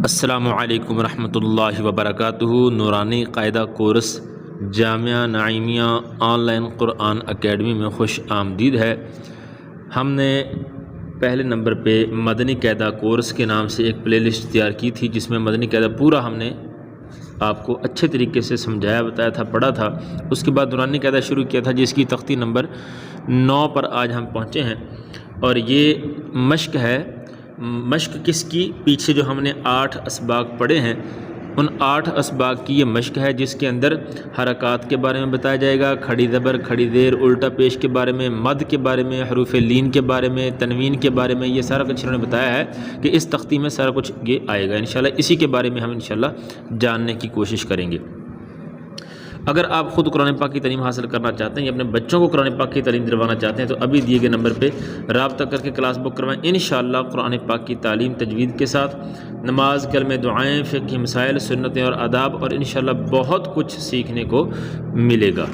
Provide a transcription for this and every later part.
السلام علیکم ورحمۃ اللہ وبرکاتہ۔ Noorani Qaida course Jamia Naeemia online Quran academy میں خوش آمدید ہے۔ ہم نے پہلے نمبر پہ مدنی قاعدہ کورس کے نام سے ایک پلے لسٹ تیار کی تھی، جس میں مدنی قاعدہ پورا ہم نے آپ کو اچھے طریقے سے سمجھایا بتایا تھا، پڑھا تھا۔ اس کے بعد نورانی قاعدہ شروع کیا تھا، جس کی تختی نمبر 9 پر آج ہم پہنچے ہیں، اور یہ مشق ہے۔ مشق کس کی؟ پیچھے جو ہم نے 8 اسباق پڑھے ہیں، ان 8 اسباق کی یہ مشق ہے، جس کے اندر حرکات کے بارے میں بتایا جائے گا، کھڑی زبر، کھڑی زیر، الٹا پیش کے بارے میں، مد کے بارے میں، حروف لین کے بارے میں، تنوین کے بارے میں۔ یہ سارا کچھ انہوں نے بتایا ہے کہ اس تختی میں سارا کچھ یہ آئے گا انشاءاللہ۔ اسی کے بارے میں ہم انشاءاللہ جاننے کی کوشش کریں گے۔ اگر آپ خود قرآن پاک کی تعلیم حاصل کرنا چاہتے ہیں یا اپنے بچوں کو قرآن پاک کی تعلیم دلوانا چاہتے ہیں، تو ابھی دیے گئے نمبر پہ رابطہ کر کے کلاس بک کروائیں۔ انشاءاللہ قرآن پاک کی تعلیم تجوید کے ساتھ نماز، کلمے، دعائیں، فقہ مسائل، سنتیں اور آداب، اور انشاءاللہ بہت کچھ سیکھنے کو ملے گا۔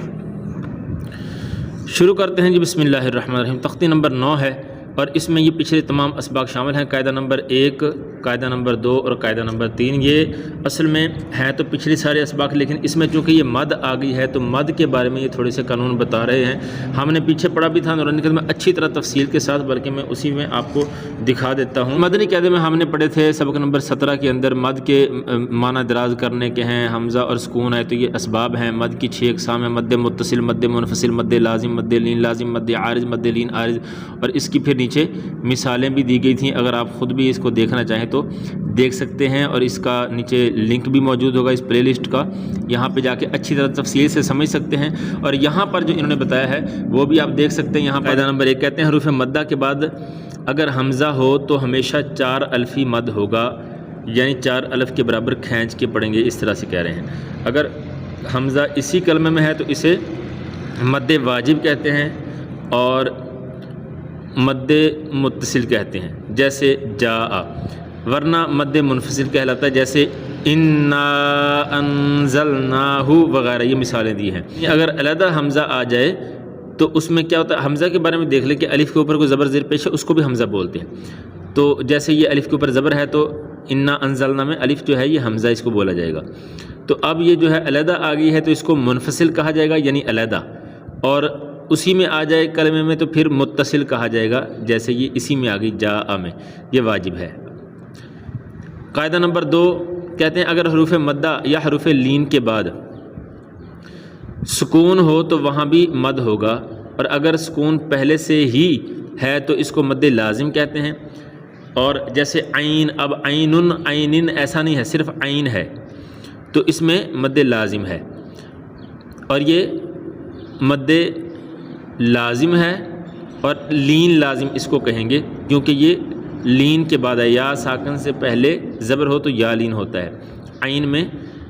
شروع کرتے ہیں جی، بسم اللہ الرحمن الرحیم۔ تختی نمبر 9 ہے، اور اس میں یہ پچھلے تمام اسباق شامل ہیں، قاعدہ نمبر 1، قاعدہ نمبر 2 اور قاعدہ نمبر 3۔ یہ اصل میں ہیں تو پچھلے سارے اسباق، لیکن اس میں چونکہ یہ مد آ گئی ہے تو مد کے بارے میں یہ تھوڑے سے قانون بتا رہے ہیں۔ ہم نے پیچھے پڑھا بھی تھا نورانی قاعدے میں اچھی طرح تفصیل کے ساتھ، بلکہ میں اسی میں آپ کو دکھا دیتا ہوں۔ مدنی قاعدے میں ہم نے پڑھے تھے سبق نمبر 17 کے اندر مد کے معنی دراز کرنے کے ہیں، حمزہ اور سکون ہے تو یہ اسباب ہیں۔ مد کی 6 اقسام ہیں: مد متصل، مد منفصل، مد لازم، مد لین لازم، مد عارض، مد لین عارض، اور اس کی پھر نیچے مثالیں بھی دی گئی تھیں۔ اگر آپ خود بھی اس کو دیکھنا چاہیں تو دیکھ سکتے ہیں، اور اس کا نیچے لنک بھی موجود ہوگا اس پلے لسٹ کا، یہاں پہ جا کے اچھی طرح تفصیل سے سمجھ سکتے ہیں۔ اور یہاں پر جو انہوں نے بتایا ہے وہ بھی آپ دیکھ سکتے ہیں۔ یہاں قاعدہ نمبر 1 کہتے ہیں حروف مدہ کے بعد اگر حمزہ ہو تو ہمیشہ 4 الفی مد ہوگا، یعنی 4 الف کے برابر کھینچ کے پڑھیں گے، اس طرح سے کہہ رہے ہیں۔ اگر حمزہ اسی کلمے میں ہے تو اسے مد واجب کہتے ہیں اور مد متصل کہتے ہیں، جیسے جاء، ورنہ مد منفصل کہلاتا ہے، جیسے انا انزلناہ وغیرہ، یہ مثالیں دی ہیں۔ اگر علیحدہ حمزہ آ جائے تو اس میں کیا ہوتا ہے؟ حمزہ کے بارے میں دیکھ لیں کہ الف کے اوپر کوئی زبر زیر پیش ہے، اس کو بھی حمزہ بولتے ہیں۔ تو جیسے یہ الف کے اوپر زبر ہے تو انا انزلنا میں الف جو ہے یہ حمزہ، اس کو بولا جائے گا۔ تو اب یہ جو ہے علیحدہ آ گئی ہے تو اس کو منفصل کہا جائے گا، یعنی علیحدہ، اور اسی میں آ جائے کلمے میں تو پھر متصل کہا جائے گا، جیسے یہ اسی میں آ گئی جاء میں، یہ واجب ہے۔ قاعدہ نمبر 2 کہتے ہیں اگر حروف مدہ یا حروف لین کے بعد سکون ہو تو وہاں بھی مد ہوگا، اور اگر سکون پہلے سے ہی ہے تو اس کو مد لازم کہتے ہیں۔ اور جیسے عین، اب عینن عینن ایسا نہیں ہے، صرف عین ہے تو اس میں مد لازم ہے، اور یہ مد لازم ہے، اور لین لازم اس کو کہیں گے، کیونکہ یہ لین کے بعد ہے، یا ساکن سے پہلے زبر ہو تو یا لین ہوتا ہے۔ عین میں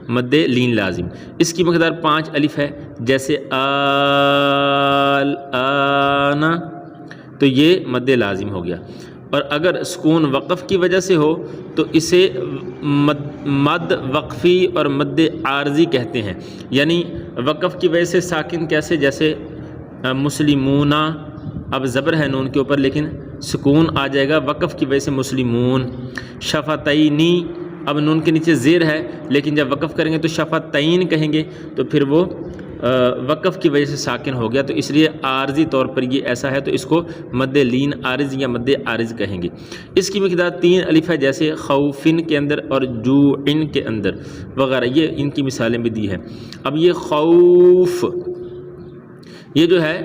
مد لین لازم، اس کی مقدار 5 الف ہے، جیسے آل آنا، تو یہ مد لازم ہو گیا۔ اور اگر سکون وقف کی وجہ سے ہو تو اسے مد وقفی اور مد عارضی کہتے ہیں، یعنی وقف کی وجہ سے ساکن کیسے؟ جیسے مسلمون، اب زبر ہے نون کے اوپر لیکن سکون آ جائے گا وقف کی وجہ سے مسلمون۔ شفتینی، اب نون کے نیچے زیر ہے لیکن جب وقف کریں گے تو شفتین کہیں گے، تو پھر وہ وقف کی وجہ سے ساکن ہو گیا، تو اس لیے عارضی طور پر یہ ایسا ہے تو اس کو مد لین عارض یا مد عارض کہیں گے۔ اس کی مقدار 3 الف ہے، جیسے خوفن کے اندر اور جوعن کے اندر وغیرہ، یہ ان کی مثالیں بھی دی ہیں۔ اب یہ خوف، یہ جو ہے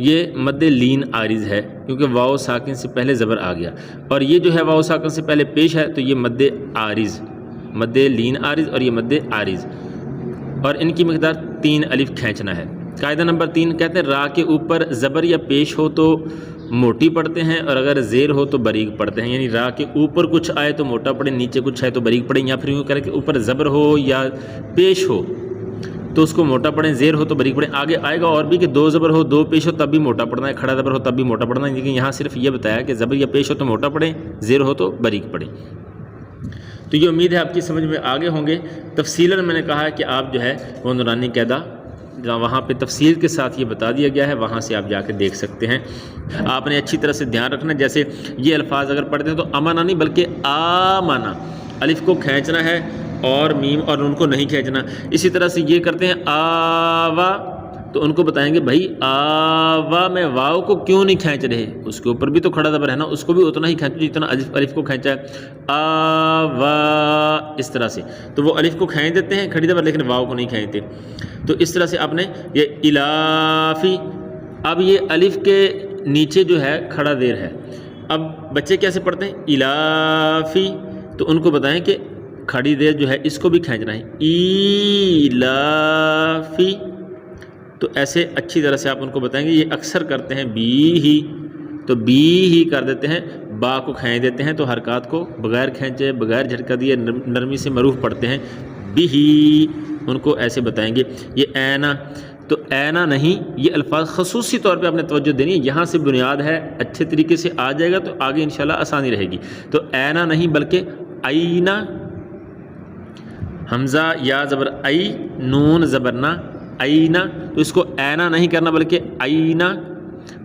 یہ مد لین عارض ہے، کیونکہ واو ساکن سے پہلے زبر آ گیا، اور یہ جو ہے واو ساکن سے پہلے پیش ہے تو یہ مد عارض، مد لین عارض اور یہ مد عارض، اور ان کی مقدار 3 الف کھینچنا ہے۔ قاعدہ نمبر 3 کہتے ہیں را کے اوپر زبر یا پیش ہو تو موٹی پڑھتے ہیں، اور اگر زیر ہو تو باریک پڑھتے ہیں، یعنی را کے اوپر کچھ آئے تو موٹا پڑھیں، نیچے کچھ ہے تو باریک پڑھیں، یا پھر یوں کریں کہ اوپر زبر ہو یا پیش ہو تو اس کو موٹا پڑھیں، زیر ہو تو باریک پڑھیں۔ آگے آئے گا اور بھی کہ 2 زبر ہو 2 پیش ہو تب بھی موٹا پڑھنا ہے، کھڑا زبر ہو تب بھی موٹا پڑھنا ہے، لیکن یہاں صرف یہ بتایا کہ زبر یا پیش ہو تو موٹا پڑھیں، زیر ہو تو باریک پڑھیں۔ تو یہ امید ہے آپ کی سمجھ میں آگے ہوں گے۔ تفصیلاً میں نے کہا ہے کہ آپ جو ہے وہ نورانی قاعدہ جہاں وہاں پہ تفصیل کے ساتھ یہ بتا دیا گیا ہے، وہاں سے آپ جا کے دیکھ سکتے ہیں۔ آپ نے اچھی طرح سے دھیان رکھنا، جیسے یہ الفاظ اگر پڑھتے ہیں تو امانا نہیں بلکہ آمانا، الف کو کھینچنا ہے اور میم اور نون کو نہیں کھینچنا. اسی طرح سے یہ کرتے ہیں آوا، تو ان کو بتائیں گے بھائی آوا میں واو کو کیوں نہیں کھینچ رہے، اس کے اوپر بھی تو کھڑا زبر ہے نا، اس کو بھی اتنا ہی کھینچو جتنا الف کو کھینچا ہے. آوا اس طرح سے، تو وہ الف کو کھینچ دیتے ہیں کھڑی زبر لیکن واو کو نہیں کھینچتے. تو اس طرح سے آپ نے یہ الافی، اب یہ الف کے نیچے جو ہے کھڑا زیر ہے. اب بچے کیسے پڑھتے ہیں الافی، تو ان کو بتائیں کہ کھڑی زیر جو ہے اس کو بھی کھینچنا ہے الافی. تو ایسے اچھی طرح سے آپ ان کو بتائیں گے. یہ اکثر کرتے ہیں بی ہی، تو بی ہی کر دیتے ہیں، با کو کھینچ دیتے ہیں، تو حرکات کو بغیر کھینچے بغیر جھٹکا دیے نرمی سے معروف پڑھتے ہیں بی ہی. ان کو ایسے بتائیں گے. یہ اینا، تو اینا نہیں، یہ الفاظ خصوصی طور پہ آپ نے توجہ دینی ہے. یہاں سے بنیاد ہے، اچھے طریقے سے آ جائے گا تو آگے انشاءاللہ آسانی رہے گی. تو اینا نہیں بلکہ اینا، حمزہ یا زبر ای، نون زبرنا اینا، تو اس کو اینا نہیں کرنا بلکہ اینا.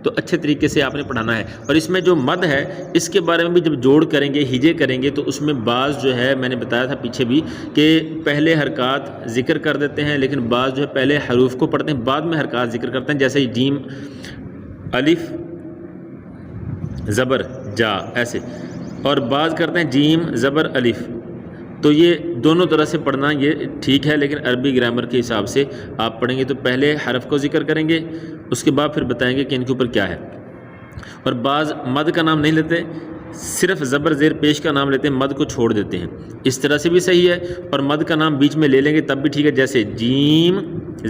تو اچھے طریقے سے آپ نے پڑھانا ہے. اور اس میں جو مد ہے اس کے بارے میں بھی جب جوڑ کریں گے، ہجے کریں گے، تو اس میں بعض جو ہے میں نے بتایا تھا پیچھے بھی کہ پہلے حرکات ذکر کر دیتے ہیں، لیکن بعض جو ہے پہلے حروف کو پڑھتے ہیں بعد میں حرکات ذکر کرتے ہیں. جیسے جیم الف زبر جا ایسے، اور بعض کرتے ہیں جیم زبر الف. تو یہ دونوں طرح سے پڑھنا یہ ٹھیک ہے، لیکن عربی گرامر کے حساب سے آپ پڑھیں گے تو پہلے حرف کو ذکر کریں گے، اس کے بعد پھر بتائیں گے کہ ان کے اوپر کیا ہے. اور بعض مد کا نام نہیں لیتے، صرف زبر زیر پیش کا نام لیتے ہیں، مد کو چھوڑ دیتے ہیں. اس طرح سے بھی صحیح ہے. اور مد کا نام بیچ میں لے لیں گے تب بھی ٹھیک ہے، جیسے جیم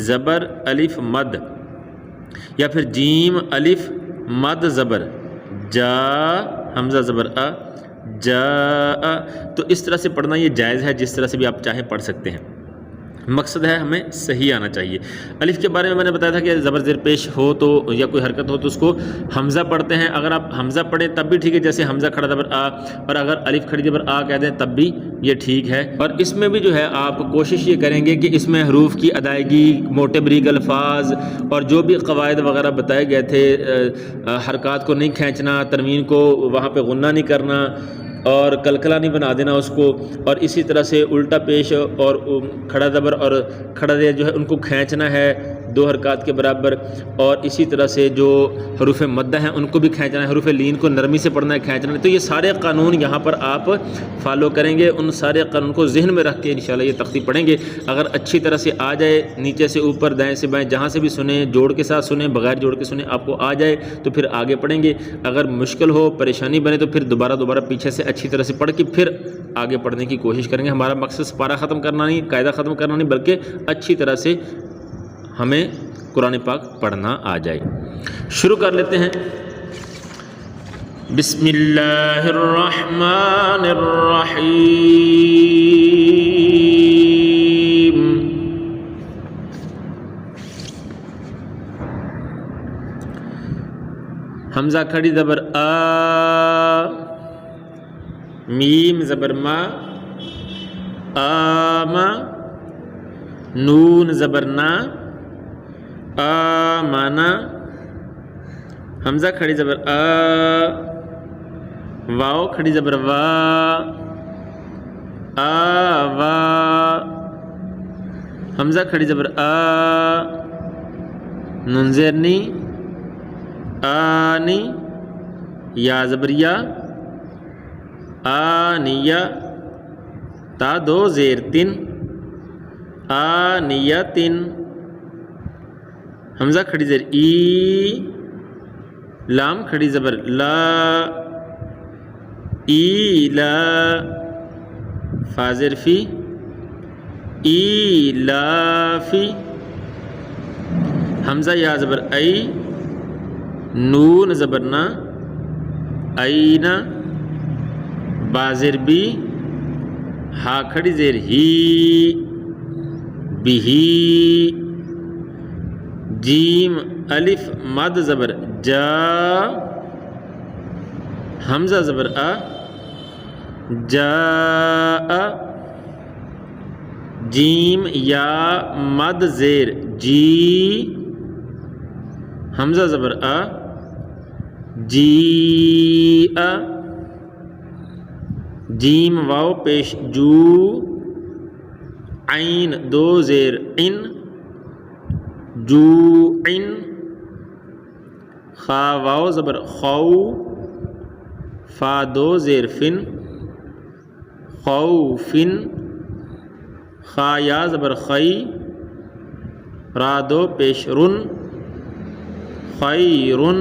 زبر الف مد، یا پھر جیم الف مد زبر جا حمزہ زبر جا. تو اس طرح سے پڑھنا یہ جائز ہے، جس طرح سے بھی آپ چاہیں پڑھ سکتے ہیں. مقصد ہے ہمیں صحیح آنا چاہیے. الف کے بارے میں نے بتایا تھا کہ زبر زیر پیش ہو تو یا کوئی حرکت ہو تو اس کو حمزہ پڑھتے ہیں. اگر آپ حمزہ پڑھیں تب بھی ٹھیک ہے، جیسے حمزہ کھڑا زبر آ، اور اگر الف کھڑی زبر آ کہہ دیں تب بھی یہ ٹھیک ہے. اور اس میں بھی جو ہے آپ کوشش یہ کریں گے کہ اس میں حروف کی ادائیگی، موٹے بریک الفاظ اور جو بھی قواعد وغیرہ بتائے گئے تھے، حرکات کو نہیں کھینچنا، تنوین کو وہاں پہ غنہ نہیں کرنا، اور کلکلا نہیں بنا دینا اس کو، اور اسی طرح سے الٹا پیش اور کھڑا زبر اور کھڑا زیر جو ہے ان کو کھینچنا ہے 2 حرکات کے برابر. اور اسی طرح سے جو حروف مدہ ہیں ان کو بھی کھینچنا ہے، حروف لین کو نرمی سے پڑھنا ہے، کھینچنا ہے. تو یہ سارے قانون یہاں پر آپ فالو کریں گے. ان سارے قانون کو ذہن میں رکھ کے انشاءاللہ یہ تختی پڑھیں گے. اگر اچھی طرح سے آ جائے، نیچے سے اوپر دائیں سے بائیں جہاں سے بھی سنیں، جوڑ کے ساتھ سنیں بغیر جوڑ کے سنیں، آپ کو آ جائے تو پھر آگے پڑھیں گے. اگر مشکل ہو، پریشانی بنے تو پھر دوبارہ پیچھے سے اچھی طرح سے پڑھ کے پھر آگے پڑھنے کی کوشش کریں گے. ہمارا مقصد پارہ ختم کرنا نہیں، قاعدہ ختم کرنا نہیں، بلکہ اچھی طرح سے ہمیں قرآن پاک پڑھنا آ جائے. شروع کر لیتے ہیں. بسم اللہ الرحمن الرحیم. حمزہ کھڑی زبر آ، میم زبر ما آما، نون زبر نا آمانا، حمزہ کھڑی زبر آ، واو کھڑی زبر وا آوا، حمزہ کھڑی زبر آ، نون زیر نی آنی، یا زبر یا آنیہ، تا 2 زیر 3 آنیتن، حمزہ کھڑی زیر ای، لام کھڑی زبر لا ایلا، فا زیر فی ایلافی، حمزہ یا زبر ای، نون زبر نا اینا، با زیر بی، ہا کھڑی زیر ہی بہی، جیم الف مد زبر جا، حمزہ زبر آ جا، جیم یا مد زیر جی، حمزہ زبر آ جی، جیم واو پیش جو، عین دو زیر ان، جو ان، خا واو زبر خو، فا دو زیر فن، خوفن، خا یا زبر خی، را دو پیش رن، خیرن،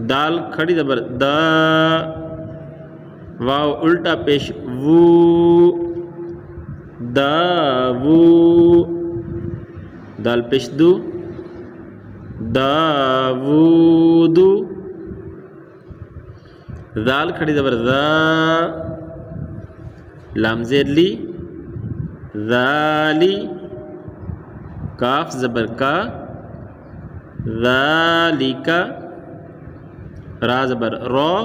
دال کھڑی زبر دا، واو الٹا پیش وو، داوو، دال پیش دو، داوودو، دال کھڑی زبر دا، لام زیر لی، ذالی، کاف زبر کا، ذالکا، را زبر را،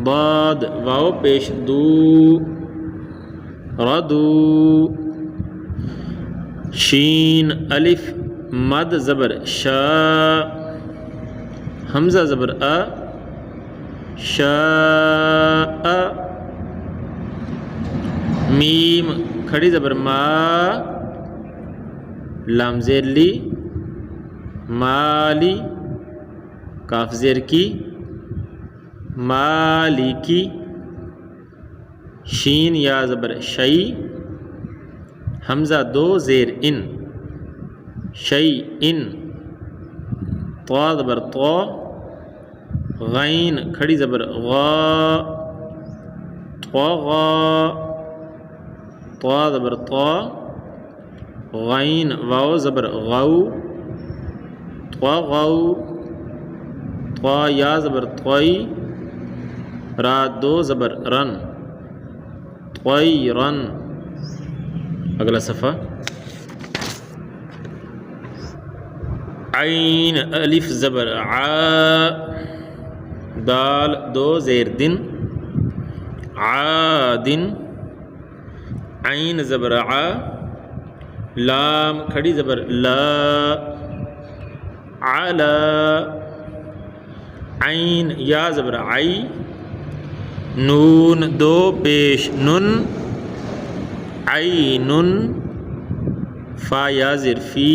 ضاد واو پیش دو، ردو، شین الف مد زبر شا، حمزہ زبر ا، شاء، میم کھڑی زبر ما، لام زیر لی، مالی، کاف زیر کی، مالکی، شین یا زبر شی، حمزہ دو زیر ان، شی ان، طا زبر طا، غین کھڑی زبر غا، طغا، طا زبر طا، غین واو زبر غو، طغو، طا یا زبر طوی، را دو زبر رن، طیرن۔ اگلا صفحہ، عین الف زبر عا، دال دو زیر دن، عادن، عین زبر ع، لام کھڑی زبر لا، علا، عین یا زبر عی، نون دو پیش نن، عینن، فا یا زر فی،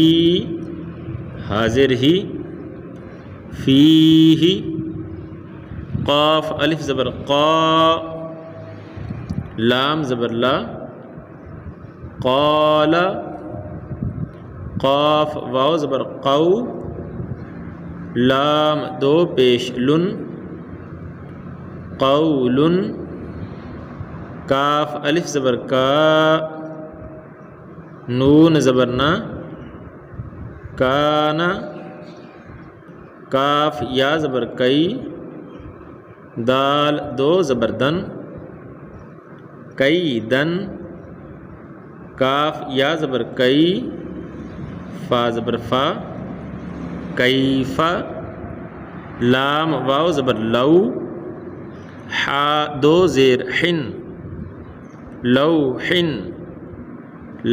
حاضر ہی، فیہ، قاف الف زبر قا، لام زبر لا، قال، قاف واو زبر قو، لام دو پیش لن، قولن، کاف الف زبر کا، نون زبر نا، کانا، کاف یا زبر کئی، دال دو زبر دن، کئی دن، کاف یا زبر کئی، فا زبر فا، کیفا، لام واو زبر لو، حا دو زیر حن، لوحن،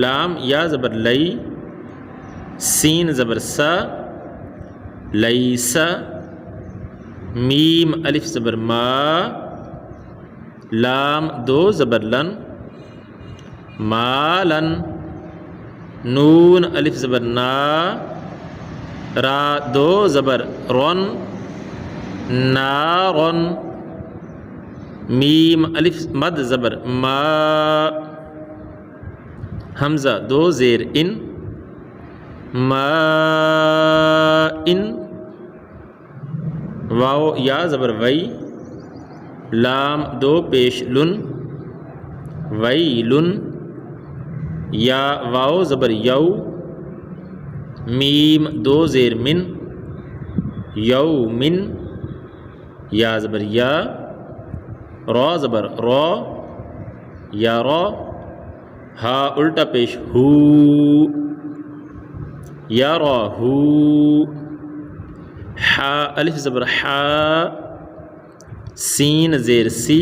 لام یا زبر لئی، سین زبر سا، لیسا، میم الف زبر ما، لام دو زبر لن، مالن، نون الف زبر نا، را دو زبر رن، نارن، میم الف مد زبر ما، حمزہ دو زیر ان، ما ان، واو یا زبر وی، لام دو پیش لن، ویلن، یا واو زبر یو، میم دو زیر من، یومن، یا زبر یا، را زبر را، یا را، ہا الٹا پیش ہو، یا را ہو، حا الف زبر حا، سین زیر سی،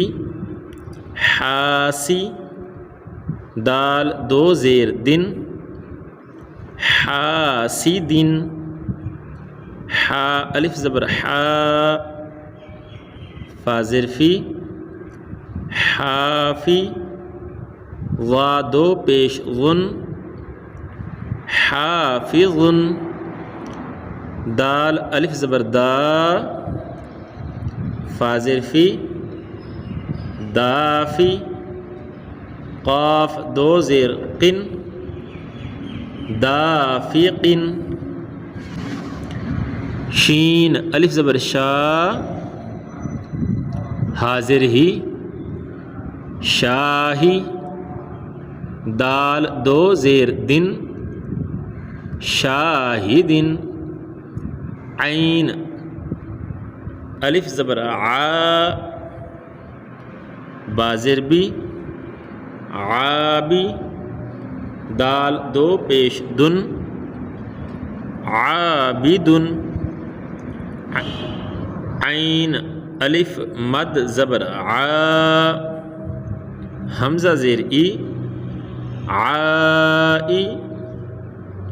حاسی، دال دو زیر دن، حاسدن، حا الف زبر حا، فا زرفی، حافی وا دو پیش غن حافظ دال الف زبر دا فا زیر فی دافی قاف دو زیر قن دافق شین الف زبر شا حاضر ہی شاہی دال دو زیر دن شاہدن عین الف زبر عا بازر بی عابی دال دو پیش دن عابدن عین الف مد زبر عا حمزہ زیر ای عائی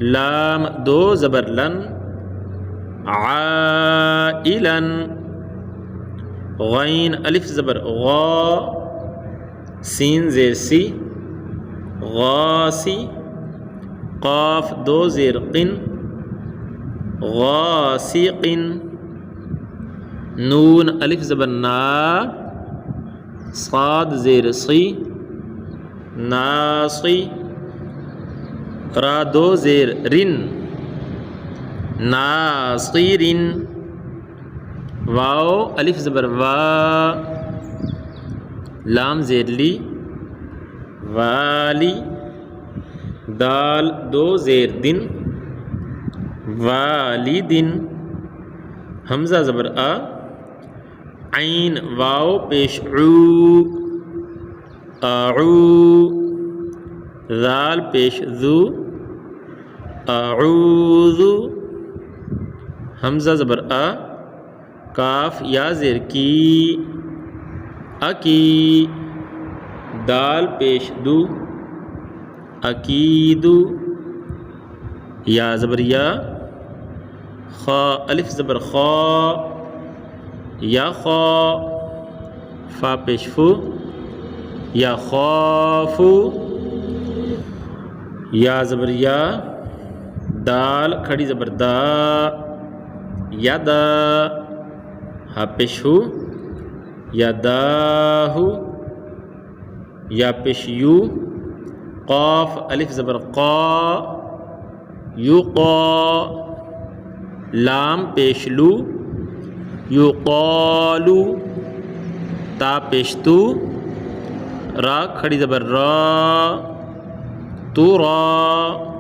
لام دو زبر لن عائلن غین الف زبر غا سین زیر سی غاسی قاف دو زیر قن غاسقن نون الف زبر نا صاد زیر صی ناصی را دو زیر رن ناصرن واو الف زبر وا لام زیر لی والی دال دو زیر دن والدن حمزہ زبر آ عین واو پیش عو اعو ذال پیش ذو اعوذ حمزہ زبر آ کاف یا زیر کی اکی دال پیش دو اکیدو یا زبر یا خا الف زبر خا یا خا فا پیش فو یا خافو یا زبر یا دال کھڑی زبر دا یا دا ہا پیش ہو یا داہو یا پیش یو قاف الف زبر قا یقا لام پیش لو یقالو تا پیش تو را کھڑی زبر را تو را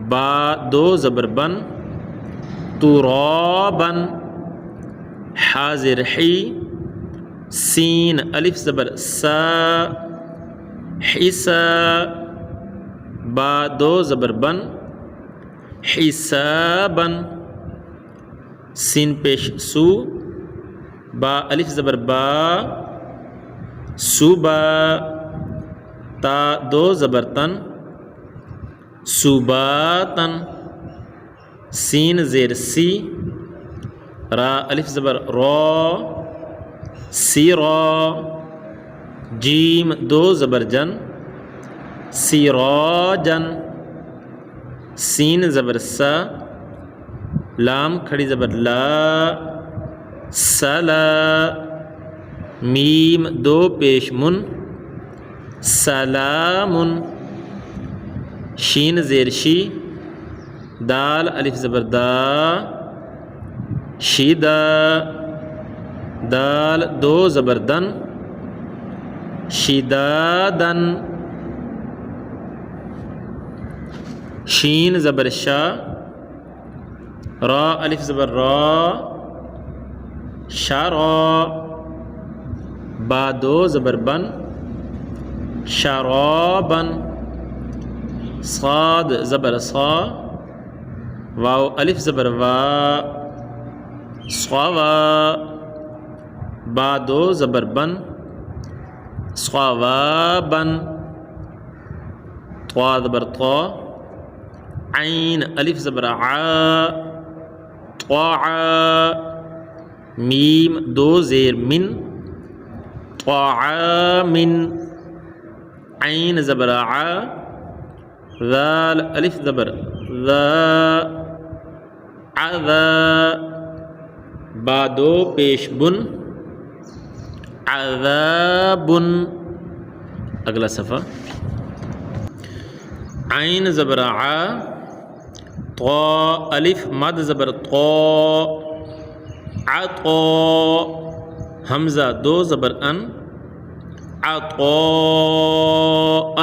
با دو زبر بن ترابن حاضر حی سین الف زبر سا حسا با دو زبر بن حسابن سین پیش سو با الف زبر با صوبا تا دو زبر تن صوباتن سین زیر سی را الف زبر را سیرا جیم دو زبر جن سیراجن سین زبر سا لام کھڑی زبر لا سلا میم دو پیش من سلامن شین زیر شی دال الف زبر دا شیدا دال دو زبر دن شدادن شین زبر شا را الف زبر را شارا با دو زبر بن شرابن صاد زبر صا واو الف زبر وا صوا با دو زبر بن صوابن طا زبر طا عین الف زبر ع طاع میم دو زیر من طعام، عین زبر ع، ذال الف زبر ذا، عذا، با دو پیش بن، عذاب، اگلا صفحہ، عین زبر ع، طا الف مد زبر طا، عطا، حمزہ دو زبر ان، عطاء،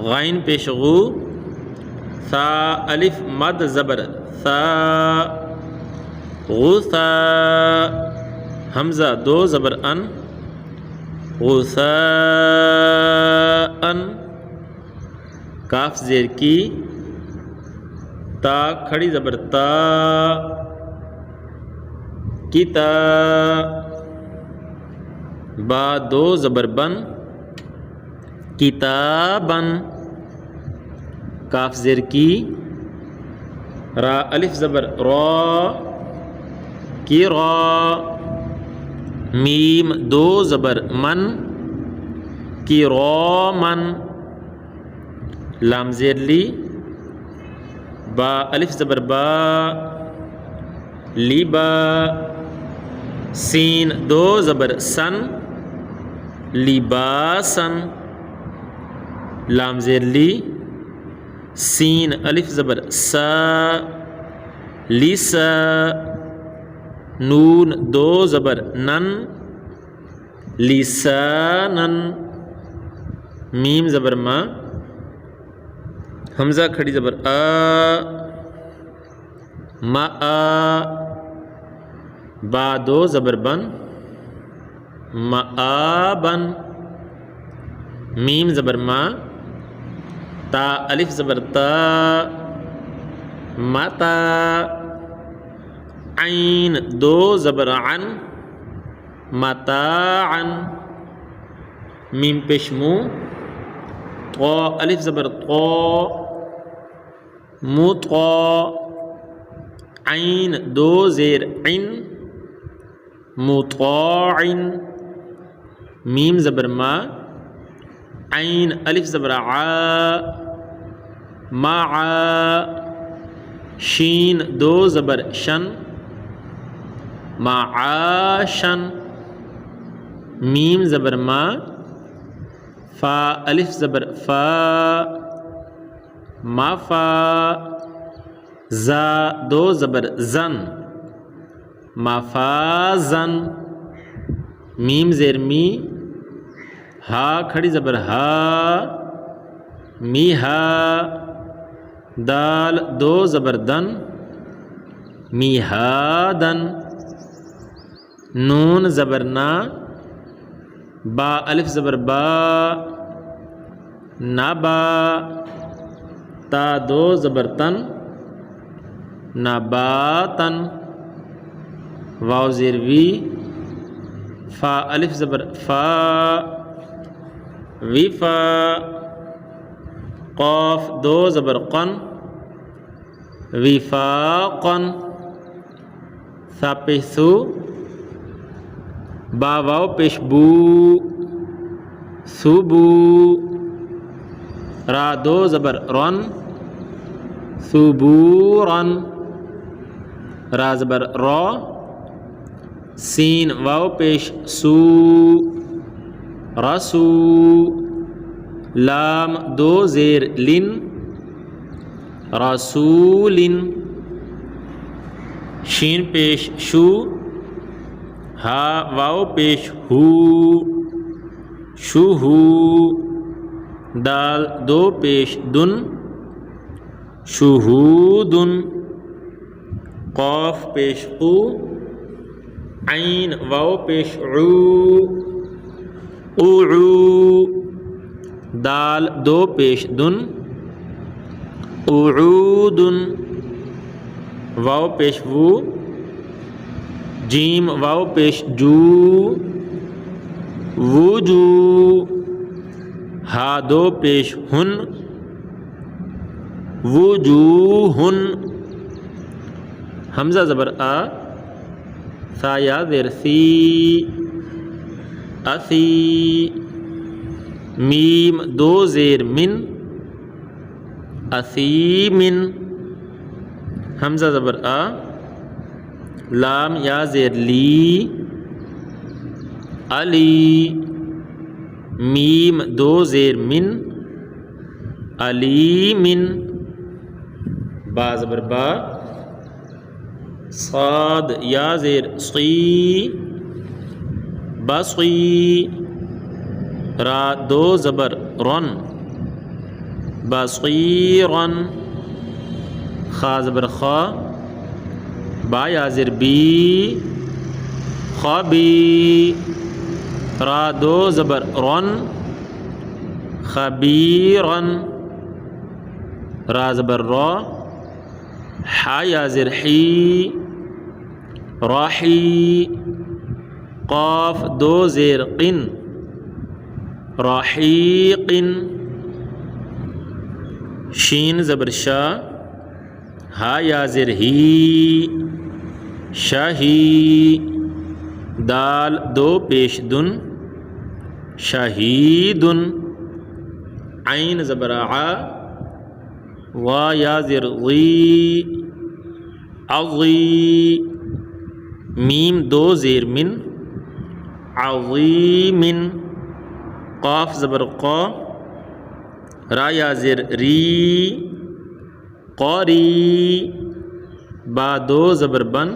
غین پیش غو، ثا الف مد زبر ثا، غثا، حمزہ دو زبر ان، غثاء، کاف زیر کی، تا کھڑی زبر تا، کتا، با دو زبر بن، کتابن، کاف زیر کی، را الف زبر را، کی را، میم دو زبر من، کی را من، لام زیر لی، با الف زبر با، لی با، سین دو زبر سن، لباسن، لام زیر لی، سین الف زبر سا، لیسا، نون دو زبر نن، لسانن، میم زبر ما، حمزہ کھڑی زبر آ، ما آ، با دو زبر بن، مآبن، میم زبر ما، تا الف زبر تا، متا، عین دو زبر عن، متاعن، میم پیش مو، طا الف زبر طا، مطا، عین دو زیر عن، مطاعن، میم زبر ما، عین الف زبر ع، مع، شین دو زبر شن، معاشن، میم زبر ما، فا الف زبر فا، ما فا، زا دو زبر زن، مفازن، میم زیر می، ہا کھڑی زبر ہا، می ہا، دال دو زبر دن، می ہا دن، نون زبر نا، با الف زبر با، نبا، تا دو زبر تن، نباتن، واو زیر وی، فا الف زبر فا، وفا، قاف دو زبر قن، وفاقن، ثا پیش ثو، با واو پیش بو، ثبو، را دو زبر رن، ثبورن، را زبر را، سین واو پیش سو، رسو، لام دو زیر لن، رسولن، شین پیش شو، ہا واو پیش ہو، شوہو، دال دو پیش دن، شہودن، قاف پیش قو، عین واو پیش عو، اوعو، دال دو پیش دن، اوعودن، واو پیش وو، جیم واو پیش جو، وجو، ہا دو پیش ہن، وجوہن، حمزہ زبر آ، ثا یا زیر سی، اثی، میم دو زیر من، اثیمن، حمزہ زبر آ، لام یا زیر لی، علی، میم دو زیر من، علیمن، با زبر با، صاد یا زیر صی، بصی، را دو زبر رن، بصیرن، خا زبر خا، با یا زیر بی، خبی، را دو زبر رن، خبیرن، را زبر را، حا یا زیر حی، راحی، قاف دو زیر قن، راحیقن، شین زبر شا، ہا یا زیر ہی، شاہی، دال دو پیش دن، شہیدن، عین زبر ع، وا یا زیر ضی، عضی، میم دو زیر من، عظیمن، قاف زبر قا، را یا زیر ری، قاری، با دو زبر بن،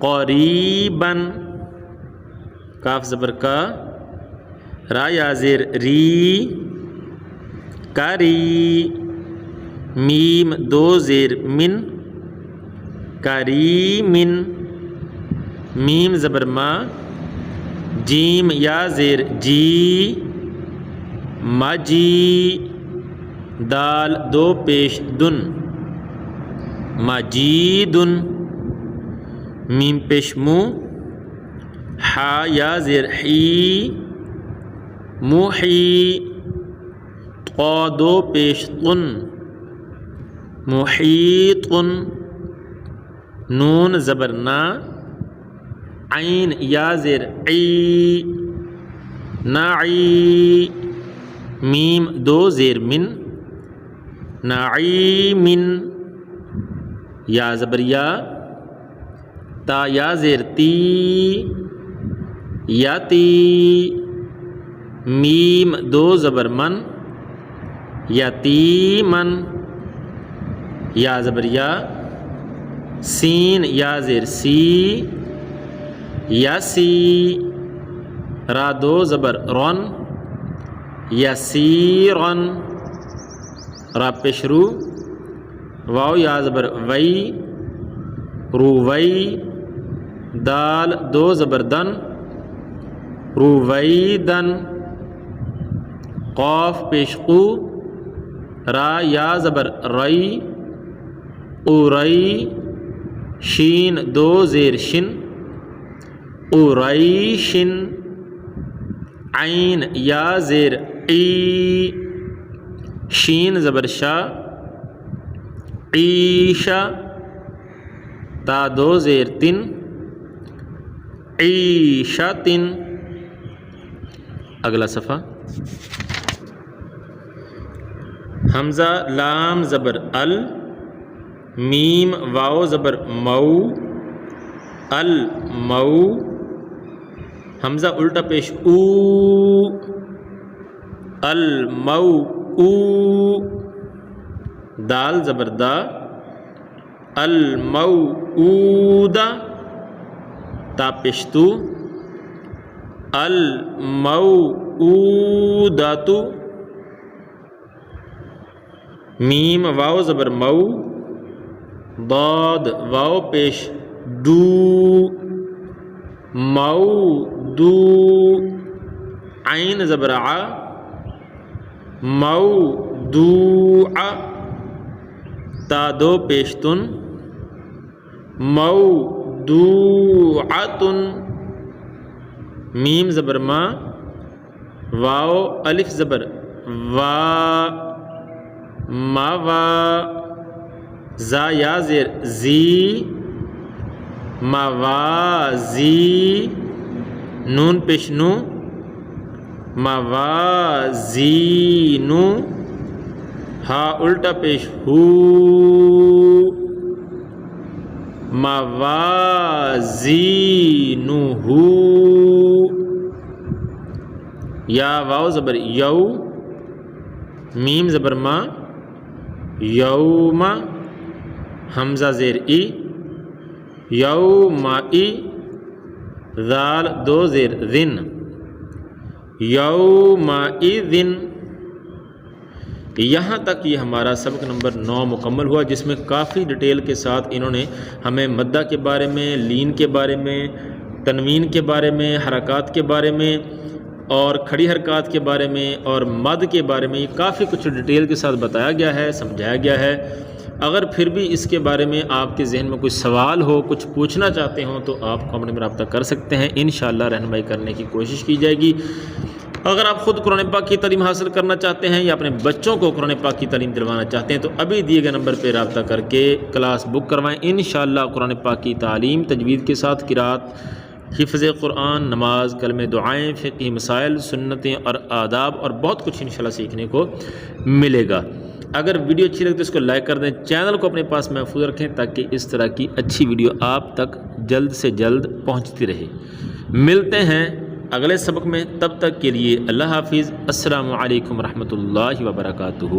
قریبن، کاف زبر کا، را یا زیر ری، کری، میم دو زیر من، کریمن، میم زبر ما، جیم یا زیر جی، مجی، دال دو پیش دن، مجیدن، میم پیش مو، حا یا زیر حی، محی، قا دو پیش طن، محیطن، نون زبر نا، عین یا زیر عی، نعی، میم دو زیر من، نعیمن، یا زبر یا، تا یا زیر تی، یتی، میم دو زبر من، یتیمن، یا زبر یا، سین یا زیر سی، یسی، را دو زبر رن، یسیرن، را پیشرو، واو یا زبر وی، رووی، دال دو زبر دن، روویدن، قاف پیش قو، را یا زبر ری، قوری، شین دو زیر شن، قریشن، عین یا زیر ای، شین زبر شا، عیشا، تا دو زیر تن، عیشتن، اگلا صفحہ، حمزہ لام زبر ال، میم واو زبر مو، المو، حمزہ الٹا پیش او، المو او، دال زبر دا، المو اودا، تا پیش تو، المو اوداتو، میم واو زبر مو، ضاد واو پیش دو، مودو، عین زبر ع، موضوع، تا دو پیشتن، موضوعۃ، میم زبر ما، واو الف زبر وا، موا، زا یا زیر زی، موازی، نون پیش نو، موازینو، ہا الٹا پیش ہو، موازینو، یا واو زبر یو، میم زبر ما، یوم، حمزہ زیر ای، یومئی، ذال دو زیر ذن، یومئذن۔ یہاں تک یہ ہمارا سبق نمبر 9 مکمل ہوا، جس میں کافی ڈیٹیل کے ساتھ انہوں نے ہمیں مدہ کے بارے میں، لین کے بارے میں، تنوین کے بارے میں، حرکات کے بارے میں اور کھڑی حرکات کے بارے میں اور مد کے بارے میں یہ کافی کچھ ڈیٹیل کے ساتھ بتایا گیا ہے، سمجھایا گیا ہے۔ اگر پھر بھی اس کے بارے میں آپ کے ذہن میں کوئی سوال ہو، کچھ پوچھنا چاہتے ہوں تو آپ کامنٹ میں رابطہ کر سکتے ہیں، انشاءاللہ رہنمائی کرنے کی کوشش کی جائے گی۔ اگر آپ خود قرآن پاک کی تعلیم حاصل کرنا چاہتے ہیں یا اپنے بچوں کو قرآن پاک کی تعلیم دلوانا چاہتے ہیں تو ابھی دیے گئے نمبر پہ رابطہ کر کے کلاس بک کروائیں، انشاءاللہ قرآن پاک کی تعلیم تجوید کے ساتھ قرات، حفظ قرآن، نماز، کلمہ، دعائیں، فقہی مسائل، سنتیں اور آداب اور بہت کچھ انشاءاللہ سیکھنے کو ملے گا۔ اگر ویڈیو اچھی لگے تو اس کو لائک کر دیں، چینل کو اپنے پاس محفوظ رکھیں تاکہ اس طرح کی اچھی ویڈیو آپ تک جلد سے جلد پہنچتی رہے۔ ملتے ہیں اگلے سبق میں، تب تک کے لیے اللہ حافظ، السلام علیکم ورحمۃ اللہ وبرکاتہ۔